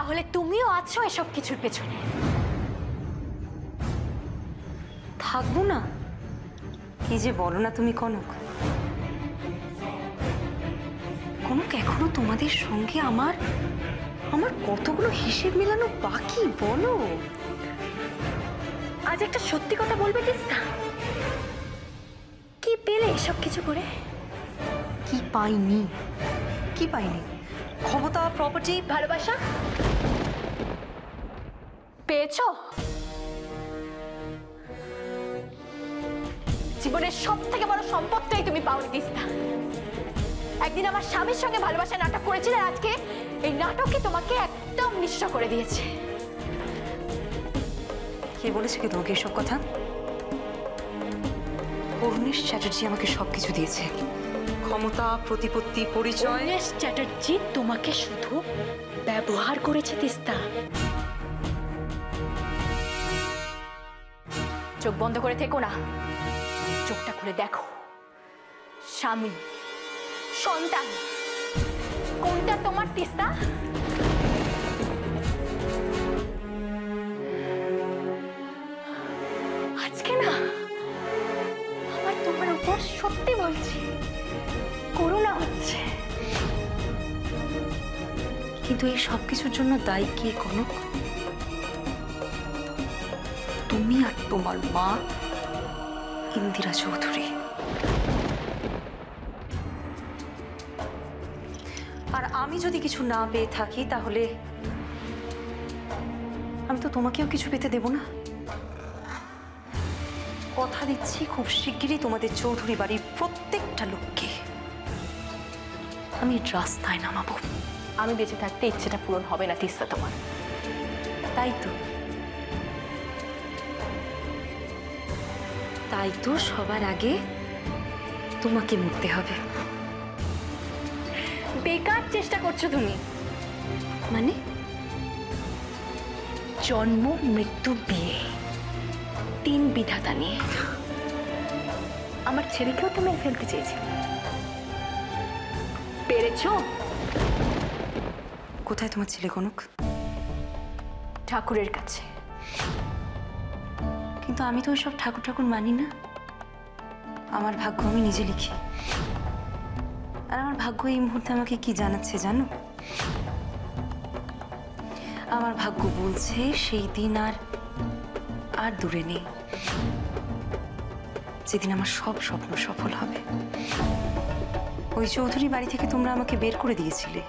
তাহলে তুমিও আছো এসব কিছুর পেছনে। থাকবো না? কি যে বলো না তুমি কনক। কনক, এখনো তোমাদের সঙ্গে আমার কতগুলো হিসেব মেলানো বাকি বলো। আজ একটা সত্যি কথা বলবে তিস্তা, কি পেলে এসব কিছু করে? কি পাইনি? কি পাইনি? ক্ষমতা, প্রপার্টি, ভালোবাসা পেয়েছো? জীবনের সব থেকে বড় সম্পদটাই তুমি পাওনি তিস্তা। একদিন আমার স্বামীর সঙ্গে ভালোবাসা নাটক করেছিলে, আজকে এই নাটকই তোমাকে একদম নিঃস্ব করে দিয়েছে। কে বলেছে কি তোমাকে এসব কথা? অরুণেশ চ্যাটার্জি আমাকে সবকিছু দিয়েছে, ক্ষমতা, প্রতিপত্তি, পরিচয়। অরুণেশ চ্যাটার্জি তোমাকে শুধু ব্যবহার করেছে তিস্তা। চোখ বন্ধ করে থেকো না, চোখটা খুলে দেখো। স্বামী, সন্তান, কোনটা তোমার তিস্তা? আজকে না আমার তোমার উপর সত্যি বলছি করুণা হচ্ছে। কিন্তু এই সবকিছুর জন্য দায়ী কে কনক? তুমি আর তোমার মা ইন্দিরা চৌধুরী। আর আমি যদি কিছু না পেয়ে থাকি তাহলে আমি তো তোমাকেও কিছু পেতে দেব না। কথা দিচ্ছি খুব শিগগিরই তোমাদের চৌধুরী বাড়ির প্রত্যেকটা লোককে আমি রাস্তায় নামাবো। আমি বেঁচে থাকতে ইচ্ছেটা পূরণ হবে না তিস্তা তোমার। তাই তো সবার আগে তোমাকে মরতে হবে। বেকার চেষ্টা করছো তুমি। মানে? জন্ম, মৃত্যু, বিয়ে, 3 বিধাতা নিয়ে আমার ছেলেকেও তো মেরে ফেলতে চেয়েছি, পেরেছো? কোথায় তোমার ছেলে কনক? ঠাকুরের কাছে। কিন্তু আমি তো ওইসব ঠাকুর ঠাকুর মানি না। আমার ভাগ্য আমি নিজে লিখি। আর আমার ভাগ্য এই মুহূর্তে আমাকে কি জানাচ্ছে জানো? আমার ভাগ্য বলছে সেই দিন আর দূরে নেই, যেদিন আমার সব স্বপ্ন সফল হবে। ওই চৌধুরী বাড়ি থেকে তোমরা আমাকে বের করে দিয়েছিলে,